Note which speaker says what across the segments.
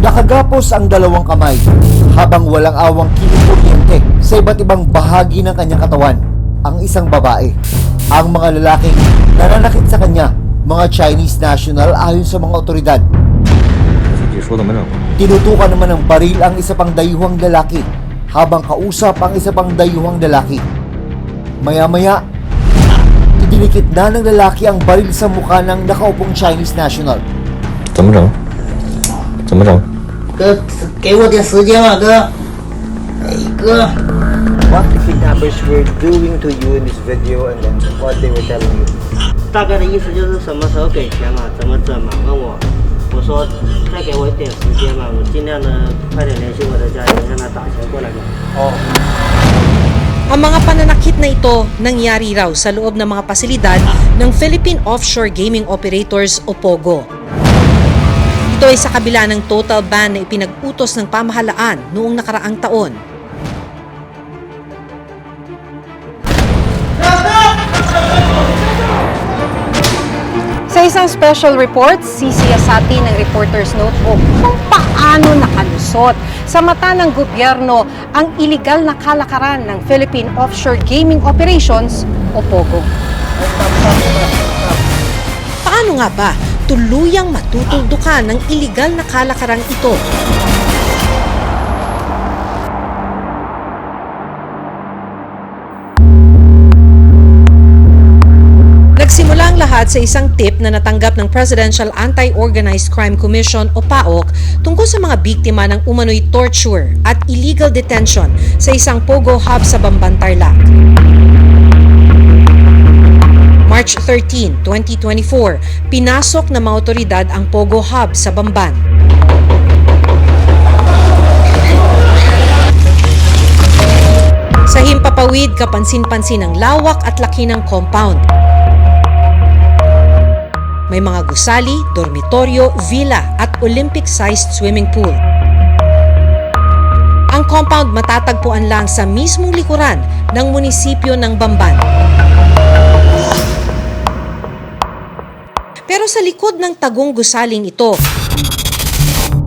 Speaker 1: Nakagapos ang dalawang kamay habang walang awang kinukuryente sa iba't ibang bahagi ng kanyang katawan ang isang babae. Ang mga lalaking nananakit sa kanya, mga Chinese national ayon sa mga otoridad. Tinutukan naman ng baril ang isa pang dayuhang lalaki habang kausap ang isa pang dayuhang lalaki. Maya-maya, idinikit na ng lalaki ang baril sa mukha ng nakaupong Chinese national.
Speaker 2: 怎么整？怎么整？
Speaker 3: 哥，给我点时间吧，哥。哎，哥。
Speaker 1: What the kidnappers were doing to you in this video and then what they were telling you?
Speaker 3: 大概的意思就是什么时候给钱嘛，怎么整嘛？问我，我说再给我一点时间嘛，我尽量的快点联系我的家人，让他打钱过来嘛。
Speaker 1: Oh.
Speaker 4: Ang mga pananakit na ito nangyari raw sa loob ng mga pasilidad ng Philippine Offshore Gaming Operators o POGO. Ito ay sa kabila ng total ban na ipinag-utos ng pamahalaan noong nakaraang taon.
Speaker 5: Sa isang special report, sisiyasati ng Reporter's Notebook kung paano nakalusot sa mata ng gobyerno ang iligal na kalakaran ng Philippine Offshore Gaming Operations o POGO.
Speaker 4: Paano nga ba tuluyang matutuldukan ng iligal na kalakarang ito? Nagsimula ang lahat sa isang tip na natanggap ng Presidential Anti-Organized Crime Commission o PAOC tungkol sa mga biktima ng umano'y torture at illegal detention sa isang POGO hub sa Bamban, Tarlac. March 13, 2024, pinasok ng mga otoridad ang POGO hub sa Bamban. Sa himpapawid, kapansin-pansin ang lawak at laki ng compound. May mga gusali, dormitoryo, villa at Olympic-sized swimming pool. Ang compound matatagpuan lang sa mismong likuran ng munisipyo ng Bamban. Pero sa likod ng tagong gusaling ito,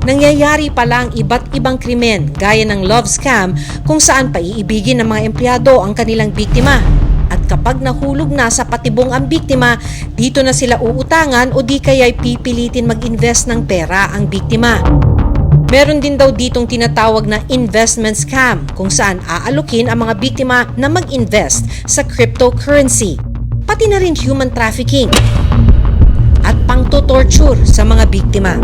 Speaker 4: nangyayari pala ang iba't ibang krimen gaya ng love scam kung saan paiibigin ng mga empleyado ang kanilang biktima. At kapag nahulog na sa patibong ang biktima, dito na sila uutangan o di kaya'y pipilitin mag-invest ng pera ang biktima. Meron din daw ditong tinatawag na investment scam kung saan aalukin ang mga biktima na mag-invest sa cryptocurrency. Pati na rin human trafficking at pangto-torture sa mga biktima.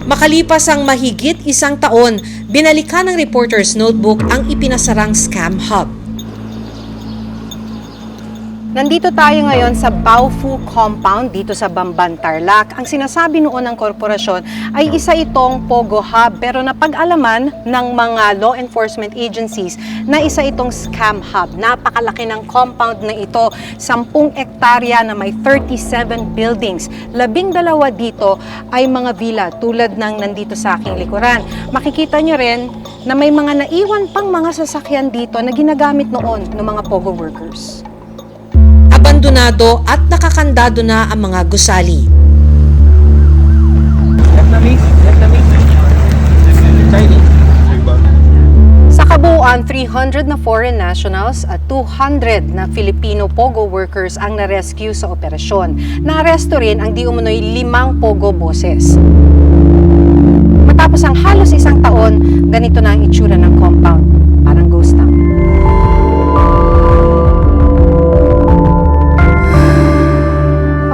Speaker 4: Makalipas ang mahigit isang taon, binalikan ng Reporter's Notebook ang ipinasarang scam hub.
Speaker 5: Nandito tayo ngayon sa Baofu Compound dito sa Bamban, Tarlac. Ang sinasabi noon ng korporasyon ay isa itong POGO hub pero napag-alaman ng mga law enforcement agencies na isa itong scam hub. Napakalaki ng compound na ito, 10 hektarya na may 37 buildings. 12 dito ay mga villa tulad ng nandito sa aking likuran. Makikita nyo rin na may mga naiwan pang mga sasakyan dito na ginagamit noon ng mga POGO workers.
Speaker 4: Abandonado at nakakandado na ang mga gusali.
Speaker 5: Sa kabuuan, 300 na foreign nationals at 200 na Filipino POGO workers ang na-rescue sa operasyon. Naaresto rin ang di umano'y 5 POGO bosses. Matapos ang halos isang taon, ganito na ang itsura ng compound. Parang ghost town.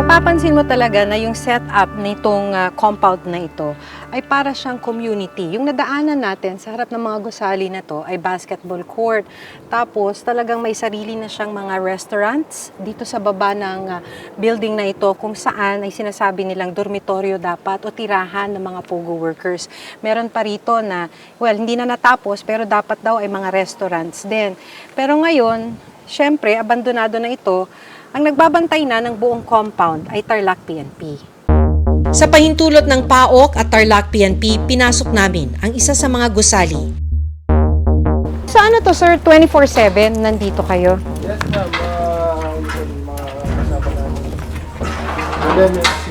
Speaker 5: Mapapansin mo talaga na yung setup nitong compound na ito ay para siyang community. Yung nadaanan natin sa harap ng mga gusali na to ay basketball court. Tapos talagang may sarili na siyang mga restaurants dito sa baba ng building na ito kung saan ay sinasabi nilang dormitoryo dapat o tirahan ng mga POGO workers. Meron pa rito na, well, hindi na natapos pero dapat daw ay mga restaurants din. Pero ngayon, syempre, abandonado na ito. Ang nagbabantay na ng buong compound ay Tarlac PNP.
Speaker 4: Sa pahintulot ng PAOC at Tarlac PNP, pinasok namin ang isa sa mga gusali.
Speaker 5: So ano to, sir? 24/7 nandito kayo?
Speaker 6: Yes, ma'am. Mga kasama namin. MMFC.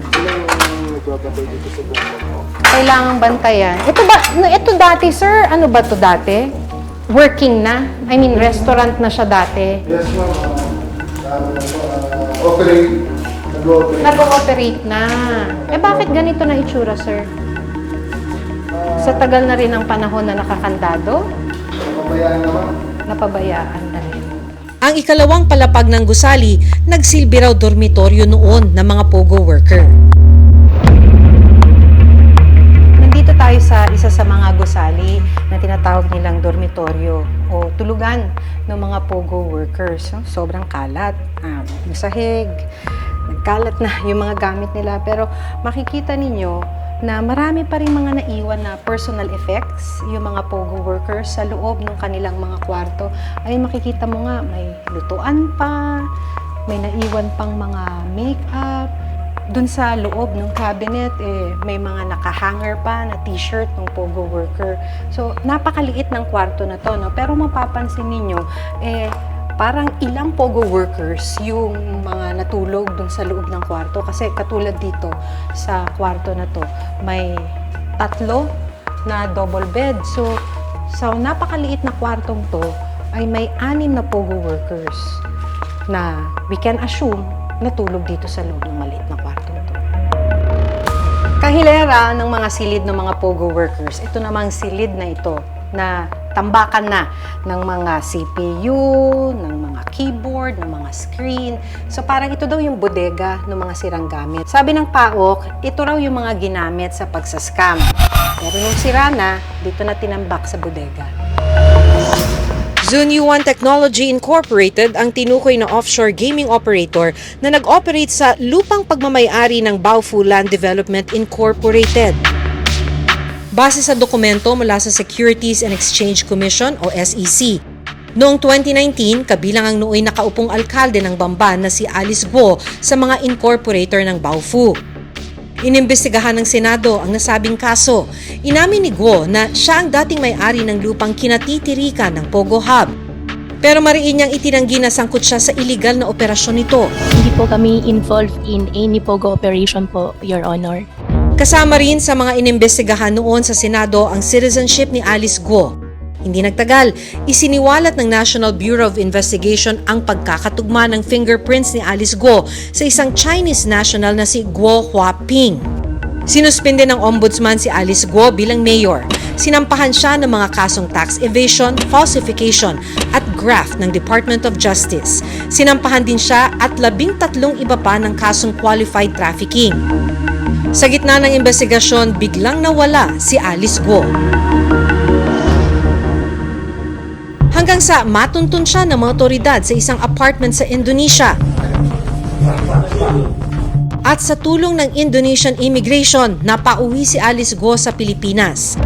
Speaker 6: Sila yung nagbabantay dito sa buong.
Speaker 5: Kailangang bantayan. Ito dati, sir, ano ba to dati? Working na? I mean, restaurant na siya dati.
Speaker 6: Yes, ma'am. Operate. Nag-ooperate.
Speaker 5: Nag-ooperate na. Bakit ganito na itsura, sir? Sa tagal na rin ng panahon na nakakandado,
Speaker 6: Pabayaan naman.
Speaker 5: napabayaan na rin.
Speaker 4: Ang ikalawang palapag ng gusali, nagsilbi raw dormitoryo noon ng mga pogo worker.
Speaker 5: Nandito tayo sa isa sa mga gusali na tinatawag nilang dormitoryo o tulugan ng mga pogo workers. Sobrang kalat. Yung sahig, nagkalat na yung mga gamit nila. Pero makikita ninyo na marami pa rin mga naiwan na personal effects yung mga pogo workers sa loob ng kanilang mga kwarto. Ay makikita mo nga, may lutuan pa, may naiwan pang mga makeup. Dun sa loob ng cabinet, may mga nakahanger pa na t-shirt ng pogo worker. So, napakaliit ng kwarto na to, no? Pero mapapansin ninyo, parang ilang pogo workers yung mga natulog dun sa loob ng kwarto. Kasi katulad dito sa kwarto na to, may 3 na double bed. So, sa napakaliit na kwartong to, ay may 6 na pogo workers na we can assume natulog dito sa loob ng maliit na kwartong to. Kahilera ng mga silid ng mga pogo workers, ito namang silid na ito na tambakan na ng mga CPU, ng mga keyboard, ng mga screen. So parang ito daw yung bodega ng mga sirang gamit. Sabi ng PAOK, ito raw yung mga ginamit sa pagsascam. Pero nung sira na, dito na tinambak sa bodega.
Speaker 4: Zunyuan Technology Incorporated ang tinukoy na offshore gaming operator na nag-operate sa lupang pagmamayari ng Baofu Land Development Incorporated. Base sa dokumento mula sa Securities and Exchange Commission o SEC, noong 2019, kabilang ang nooy nakaupong alkalde ng Bamban na si Alice Guo sa mga incorporator ng Baofu. Inimbestigahan ng Senado ang nasabing kaso. Inamin ni Guo na siya ang dating may-ari ng lupang kinatitirikan ng Pogo Hub. Pero mariin niyang itinanggi na sangkot siya sa illegal na operasyon nito.
Speaker 7: Hindi po kami involved in any POGO operation po, Your Honor.
Speaker 4: Kasama rin sa mga inimbestigahan noon sa Senado ang citizenship ni Alice Guo. Hindi nagtagal, isiniwalat ng National Bureau of Investigation ang pagkakatugma ng fingerprints ni Alice Guo sa isang Chinese national na si Guo Huaping. Sinuspinde ng ombudsman si Alice Guo bilang mayor. Sinampahan siya ng mga kasong tax evasion, falsification at graft ng Department of Justice. Sinampahan din siya at 13 iba pa ng kasong qualified trafficking. Sa gitna ng investigasyon, biglang nawala si Alice Guo. Hanggang sa matuntun siya ng mga otoridad sa isang apartment sa Indonesia. At sa tulong ng Indonesian Immigration, napauwi si Alice Guo sa Pilipinas.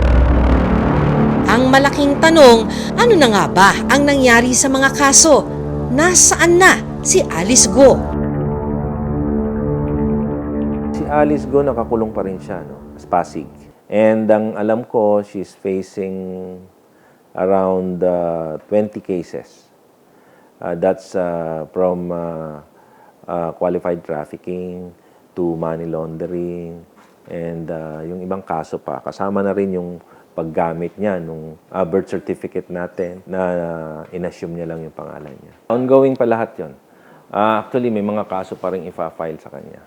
Speaker 4: Ang malaking tanong, ano na nga ba ang nangyari sa mga kaso? Nasaan na si Alice Guo?
Speaker 8: Si Alice Guo nakakulong pa rin siya, no? Sa Pasig. And ang alam ko, she's facing around 20 cases. That's from qualified trafficking to money laundering and yung ibang kaso pa. Kasama na rin yung paggamit niya nung birth certificate natin na inassume niya lang yung pangalan niya. Ongoing pa lahat yun. Actually, may mga kaso pa rin ifa-file sa kanya.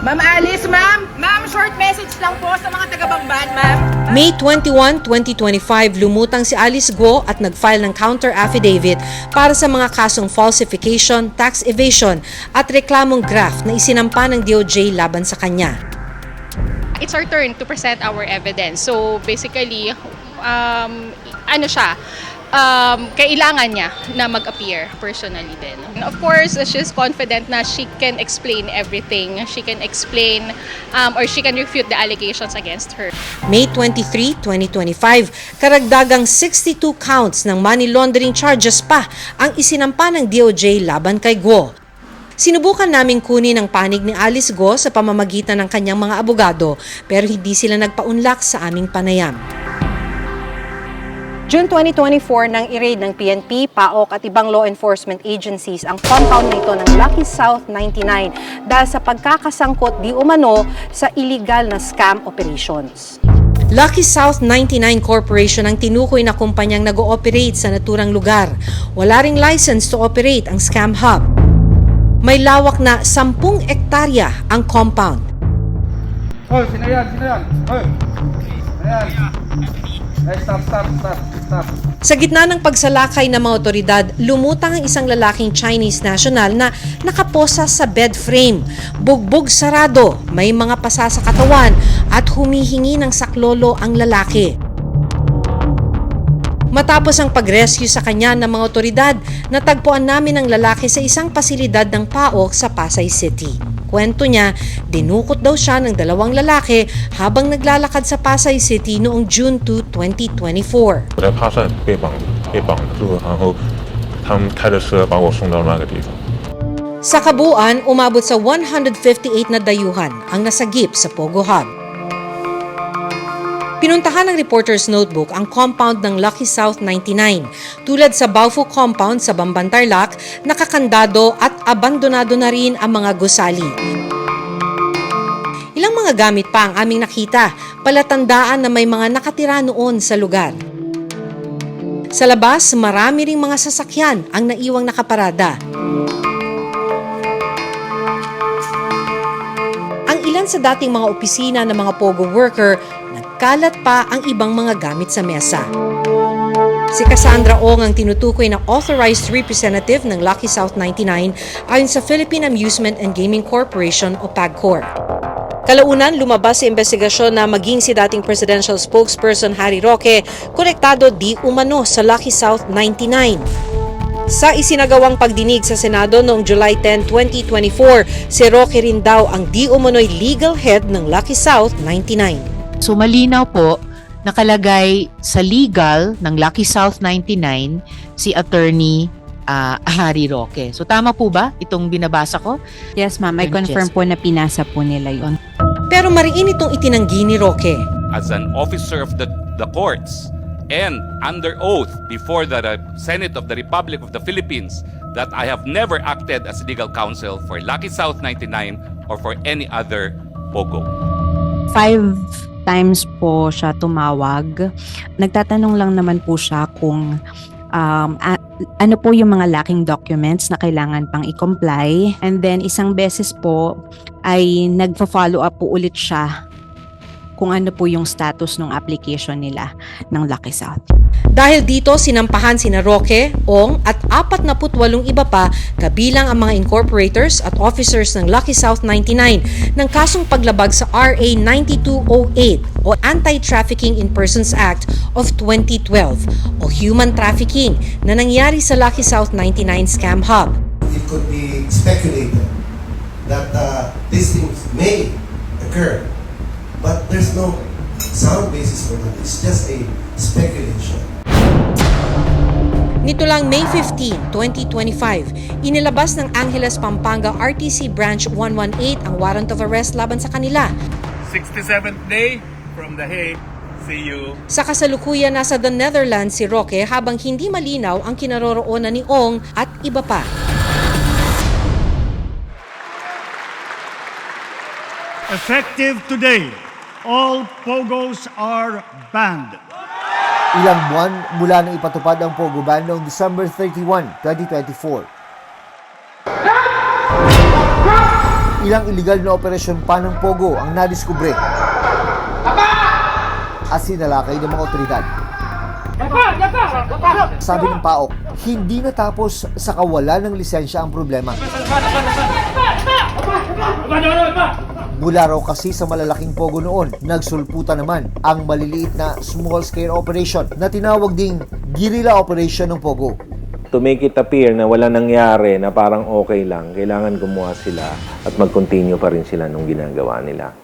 Speaker 9: Ma'am Alice, ma'am! Ma'am, short message lang po sa mga taga-Bamban, ma'am.
Speaker 4: May 21, 2025, lumutang si Alice Guo at nag-file ng counter affidavit para sa mga kasong falsification, tax evasion at reklamong graft na isinampa ng DOJ laban sa kanya.
Speaker 10: It's our turn to present our evidence. So basically, kailangan niya na mag-appear personally din. And of course, she's confident na she can explain everything. She can explain or she can refute the allegations against her.
Speaker 4: May 23, 2025, karagdagang 62 counts ng money laundering charges pa ang isinampa ng DOJ laban kay Guo. Sinubukan naming kunin ang panig ni Alice Guo sa pamamagitan ng kanyang mga abogado, pero hindi sila nagpaunlak sa aming panayam.
Speaker 7: It's our turn to present our evidence. So basically, ano siya, parang ilang beses na siyang na-charge. Pero hindi siya nagpaunlak sa aming panayam. May 23, 2025, karagdagang 62 counts ng money laundering charges pa ang isinampa ng DOJ laban kay Guo. Sinubukan naming kunin ang panig ni Alice Guo sa pamamagitan ng kanyang mga abogado, pero hindi sila nagpaunlak sa aming panayam.
Speaker 5: June 2024 nang i-raid ng PNP, PAOK at ibang law enforcement agencies ang compound na ito ng Lucky South 99 dahil sa pagkakasangkot di umano sa illegal na scam operations.
Speaker 4: Lucky South 99 Corporation ang tinukoy na kumpanyang nag-ooperate sa naturang lugar. Wala ring license to operate ang scam hub. May lawak na 10 ektarya ang compound.
Speaker 6: Hoy, sino yan? Hoy! Ayan. Ay, stop.
Speaker 4: Sa gitna ng pagsalakay ng mga otoridad, lumutang ang isang lalaking Chinese national na nakaposa sa bed frame, bugbog sarado, may mga pasa sa katawan at humihingi ng saklolo ang lalaki. Matapos ang pag-rescue sa kanya ng mga otoridad, natagpuan namin ang lalaki sa isang pasilidad ng PAOK sa Pasay City. Kwento niya, dinukot daw siya ng 2 lalaki habang naglalakad sa Pasay City noong June 2, 2024.
Speaker 11: 我在帕善被绑住，然后他们开着车把我送到那个地方。
Speaker 4: Sa kabuuan, umabot sa 158 na dayuhan ang nasagip sa Pogo Hub. Pinuntahan ng Reporter's Notebook ang compound ng Lucky South 99. Tulad sa Baofu Compound sa Bamban-Tarlac, nakakandado at abandonado na rin ang mga gusali. Ilang mga gamit pa ang aming nakita, palatandaan na may mga nakatira noon sa lugar. Sa labas, marami ring mga sasakyan ang naiwang nakaparada. Ang ilan sa dating mga opisina ng mga Pogo worker, nagkalat pa ang ibang mga gamit sa mesa. Si Cassandra Ong ang tinutukoy na authorized representative ng Lucky South 99 ayon sa Philippine Amusement and Gaming Corporation o PAGCOR. Kalaunan, lumabas sa investigasyon na maging si dating presidential spokesperson Harry Roque konektado di umano sa Lucky South 99. Sa isinagawang pagdinig sa Senado noong July 10, 2024, si Roque rin daw ang di umano'y legal head ng Lucky South 99.
Speaker 12: So malinaw po, nakalagay sa legal ng Lucky South 99 si Attorney Harry Roque. So tama po ba itong binabasa ko?
Speaker 5: Yes ma'am, I confirm po na pinasa po nila yun.
Speaker 4: Pero mariin itong itinanggi ni Roque.
Speaker 13: As an officer of the courts and under oath before the Senate of the Republic of the Philippines that I have never acted as legal counsel for Lucky South 99 or for any other POGO.
Speaker 5: 5 times po siya tumawag. Nagtatanong lang naman po siya kung ano po yung mga lacking documents na kailangan pang i-comply. And then isang beses po ay nagfa-follow up po ulit siya kung ano po yung status ng application nila ng Lucky South.
Speaker 4: Dahil dito, sinampahan sina Roque, Ong at 48 iba pa kabilang ang mga incorporators at officers ng Lucky South 99 ng kasong paglabag sa RA 9208 o Anti-Trafficking in Persons Act of 2012 o human trafficking na nangyari sa Lucky South 99 Scam Hub.
Speaker 14: It could be speculated that these things may occur, but there's no sound basis for that. It's just a speculation.
Speaker 4: Nito lang May 15, 2025, inilabas ng Angeles, Pampanga RTC Branch 118 ang warrant of arrest laban sa kanila.
Speaker 15: 67th day from The Hague. See you.
Speaker 4: Sa kasalukuyan nasa the Netherlands si Roque habang hindi malinaw ang kinaroroonan ni Ong at iba pa.
Speaker 15: Effective today, all POGOs are banned.
Speaker 1: Ilang buwan mula nang ipatupad ang Pogo ban noong December 31, 2024. Ilang illegal na operasyon pa ng Pogo ang nadiskubre at sinalakay ng mga otoridad. Sabi ng PAOK, hindi natapos sa kawalan ng lisensya ang problema. Mula raw kasi sa malalaking Pogo noon, nagsulputan naman ang maliliit na small-scale operation na tinawag ding guerrilla operation ng Pogo.
Speaker 8: To make it appear na wala nangyari, na parang okay lang, kailangan gumawa sila at mag-continue pa rin sila nung ginagawa nila.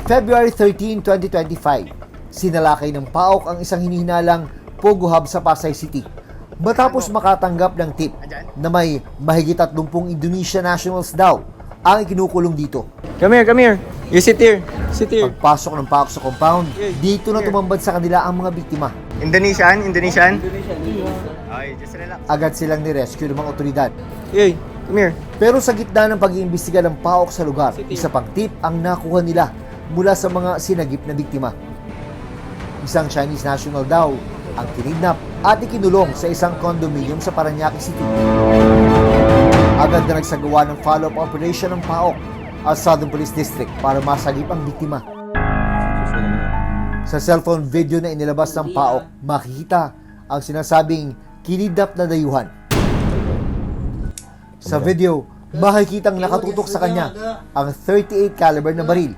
Speaker 1: February 13, 2025, sinalakay ng PAOK ang isang hinihinalang Pogo Hub sa Pasay City. Matapos makatanggap ng tip na may mahigit 30 Indonesian nationals daw ang ikinukulong dito.
Speaker 2: Come here. You sit here. Sit here.
Speaker 1: Pagpasok ng PAOK sa compound, dito na tumambad sa kanila ang mga biktima.
Speaker 2: Indonesian?
Speaker 1: Agad silang nirescue ng mga otoridad.
Speaker 2: Hey, come here.
Speaker 1: Pero sa gitna ng pag-iimbestiga ng PAOK sa lugar, isa pang tip ang nakuha nila mula sa mga sinagip na biktima. Isang Chinese national daw ang kinidnap at ikinulong sa isang condominium sa Parañaque City. Agad na nagsagawa ng follow-up operation ng PAOK at Southern Police District para masagip ang biktima. Sa cellphone video na inilabas ng PAOK, makikita ang sinasabing kinidnap na dayuhan. Sa video, makikitang nakatutok sa kanya ang 38 caliber na baril.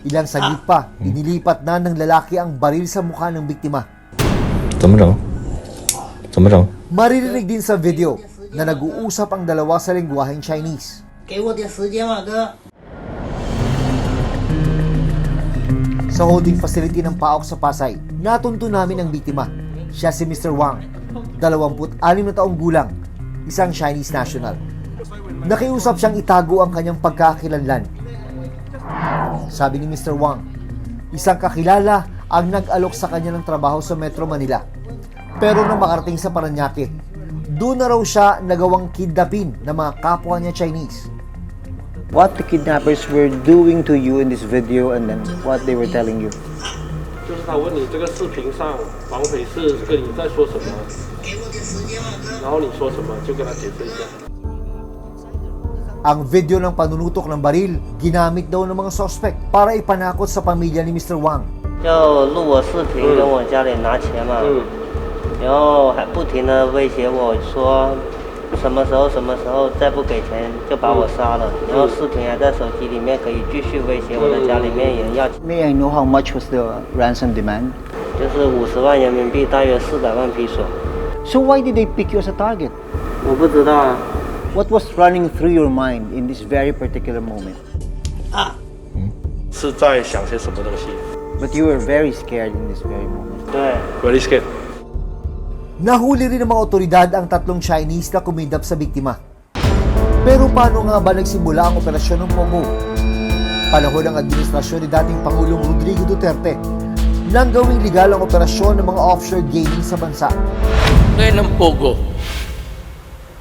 Speaker 1: Ilang saglit pa, inilipat na ng lalaki ang baril sa mukha ng biktima. Maririnig din sa video na nag-uusap ang dalawa sa lengguwaheng Chinese. Sa holding facility ng PAOK sa Pasay, natunto namin ang biktima. Siya si Mr. Wang, 26 na taong gulang, isang Chinese national. Nakiusap siyang itago ang kanyang pagkakakilanlan. Sabi ni Mr. Wang, isang kakilala ang nag-alok sa kanya ng trabaho sa Metro Manila. Pero nang makarating sa Parañaque, doon na raw siya nagawang kidnapin ng mga kapwa niya Chinese.
Speaker 16: What the kidnappers were doing to you in this video and then what they were telling you?
Speaker 17: 就是他问你这个视频上绑匪是跟你在说什么，然后你说什么就跟他解释一下。
Speaker 1: Ang video ng panunutok ng baril, ginamit daw ng mga suspect para ipanakot sa pamilya ni Mr. Wang.
Speaker 3: 就录我视频跟我家里拿钱嘛，然后还不停的威胁我说什么时候再不给钱就把我杀了，然后视频还在手机里面，可以继续威胁我的家里面人要。
Speaker 16: May I know how much was the ransom demand?
Speaker 3: 就是50万人民币，大约400万披索。
Speaker 16: So why did they pick you as a target?
Speaker 3: 我不知道啊。
Speaker 16: What was running through your mind in this very particular moment?
Speaker 17: 是在想些什么东西
Speaker 16: But you were very scared in this very moment.
Speaker 3: 对。
Speaker 17: ？Very scared.
Speaker 1: Nahuli rin ng mga otoridad ang tatlong Chinese na kumidnap sa biktima. Pero paano nga ba nagsimula ang operasyon ng Pogo? Panahon ng administrasyon ni dating Pangulong Rodrigo Duterte nang gawing legal ang operasyon ng mga offshore gaming sa bansa.
Speaker 18: Ngayon ng Pogo,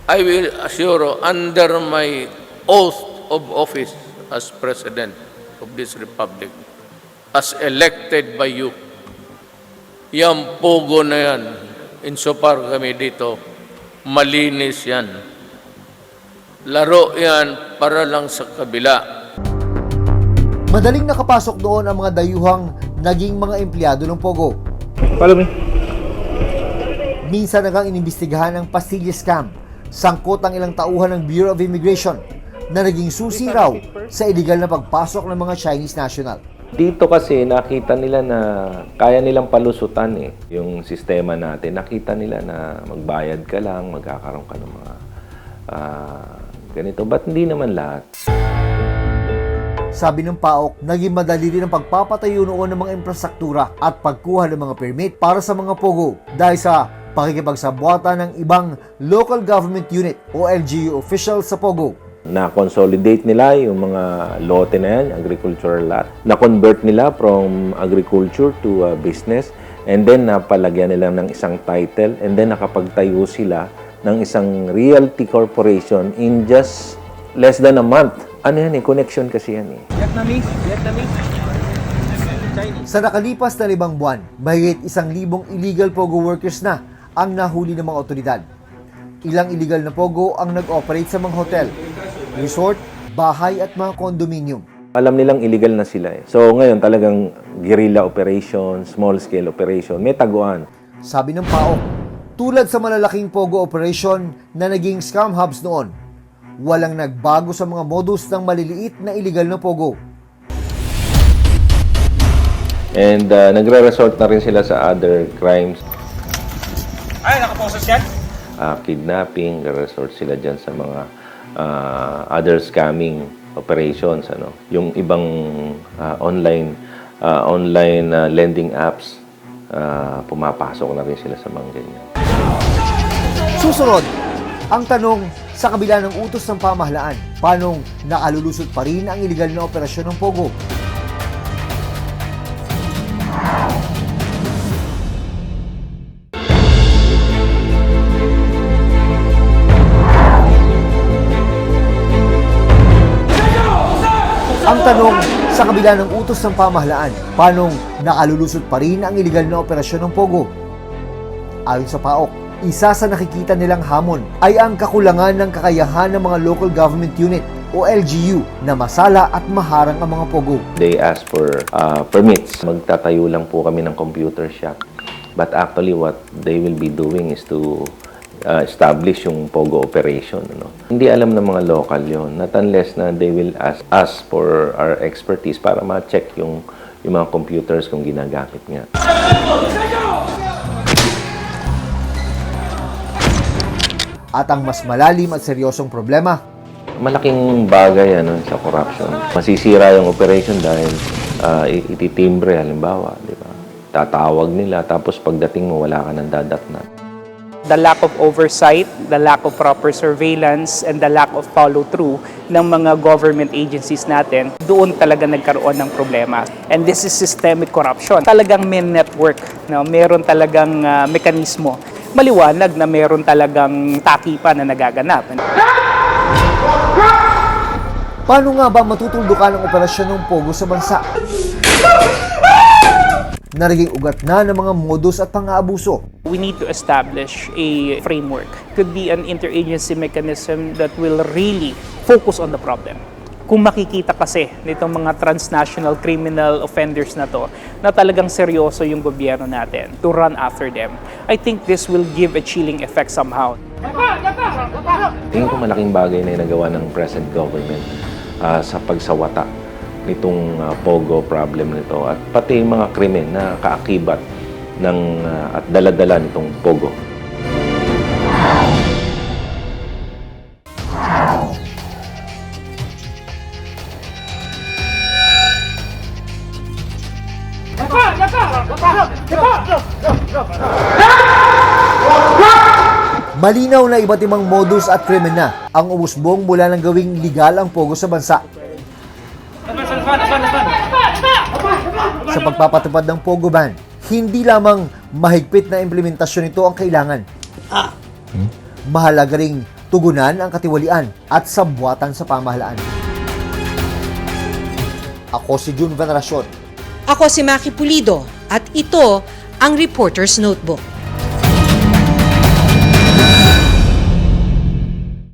Speaker 18: I will assure under my oath of office as President of this Republic, as elected by you, yung Pogo na yan, insofar kami dito, malinis yan. Laro yan para lang sa kabila.
Speaker 1: Madaling nakapasok doon ang mga dayuhang naging mga empleyado ng Pogo.
Speaker 8: Follow me.
Speaker 1: Minsan nagang inimbestigahan ng Pastilla Scam, sangkot ang ilang tauhan ng Bureau of Immigration na naging susi raw sa illegal na pagpasok ng mga Chinese national.
Speaker 8: Dito kasi nakita nila na kaya nilang palusutan yung sistema natin. Nakita nila na magbayad ka lang, magkakaroon ka ng mga ganito. Ba't hindi naman lahat?
Speaker 1: Sabi ng PAOK, naging madali rin ang pagpapatayo noon ng mga infrastruktura at pagkuha ng mga permit para sa mga Pogo dahil sa pakikipagsabwata ng ibang local government unit o LGU officials sa Pogo.
Speaker 8: Na-consolidate nila yung mga lote na yan, agricultural lot. Na-convert nila from agriculture to business and then napalagyan nila ng isang title and then nakapagtayo sila ng isang realty corporation in just less than a month. Ano yan connection kasi yan
Speaker 16: Vietnamese.
Speaker 1: Sa nakalipas na 5 buwan, mahigit 1,000 illegal Pogo workers na ang nahuli ng mga otoridad. Ilang illegal na Pogo ang nag-operate sa mga hotel, resort, bahay at mga condominium.
Speaker 8: Alam nilang illegal na sila So ngayon talagang guerrilla operation, small scale operation, may taguan.
Speaker 1: Sabi ng PAOK, tulad sa malalaking Pogo operation na naging scam hubs noon, walang nagbago sa mga modus ng maliliit na illegal na Pogo.
Speaker 8: And nagre-resort na rin sila sa other crimes.
Speaker 15: Ay, nakaposes yan?
Speaker 8: Kidnapping, nagre-resort sila dyan sa mga other scamming operations. Yung ibang online lending apps, pumapasok na rin sila sa mga ganyan.
Speaker 1: Susunod, Ang tanong, sa kabila ng utos ng pamahalaan, paanong nakalulusot pa rin ang iligal na operasyon ng Pogo? Ang tanong, sa kabila ng utos ng pamahalaan, paanong nakalulusot pa rin ang iligal na operasyon ng Pogo? Ayon sa PAOK, isa sa nakikita nilang hamon ay ang kakulangan ng kakayahan ng mga local government unit o LGU na masala at maharang ang mga Pogo.
Speaker 8: They ask for permits. Magtatayo lang po kami ng computer shop. But actually what they will be doing is to establish yung Pogo operation. Hindi alam ng mga local yon, not unless na they will ask us for our expertise para ma-check yung mga computers kung ginagamit nga.
Speaker 1: At ang mas malalim at seryosong problema,
Speaker 8: Malaking bagay sa corruption. Masisira yung operation dahil ititimbre halimbawa, di ba? Tatawag nila tapos pagdating mo wala ka nang dadatnan.
Speaker 19: The lack of oversight, the lack of proper surveillance, and the lack of follow-through ng mga government agencies natin, doon talaga nagkaroon ng problema. And this is systemic corruption. Talagang may network, meron talagang mekanismo. Maliwanag na meron talagang takipan na nagaganap.
Speaker 1: paano nga ba matutuldukan ang operasyon ng Pogo sa bansa? Naging ugat na ng mga modus at pang-aabuso.
Speaker 19: We need to establish a framework. Could be an interagency mechanism that will really focus on the problem. Kung makikita kasi nitong mga transnational criminal offenders na to, na talagang seryoso yung gobyerno natin to run after them, I think this will give a chilling effect somehow.
Speaker 8: Tingin ko malaking bagay na nagawa ng present government sa pagsawata nitong Pogo problem nito at pati yung mga krimen na kaakibat at daladala nitong Pogo.
Speaker 1: Malinaw na iba't ibang modus at krimen na ang umusbong mula ng gawing legal ang Pogo sa bansa. Sa pagpapatupad ng Pogo ban, hindi lamang mahigpit na implementasyon nito ang kailangan. Mahalaga ring tugunan ang katiwalian at sabwatan sa pamahalaan. Ako si June Veneracion.
Speaker 4: Ako si Maki Pulido at ito ang Reporter's Notebook.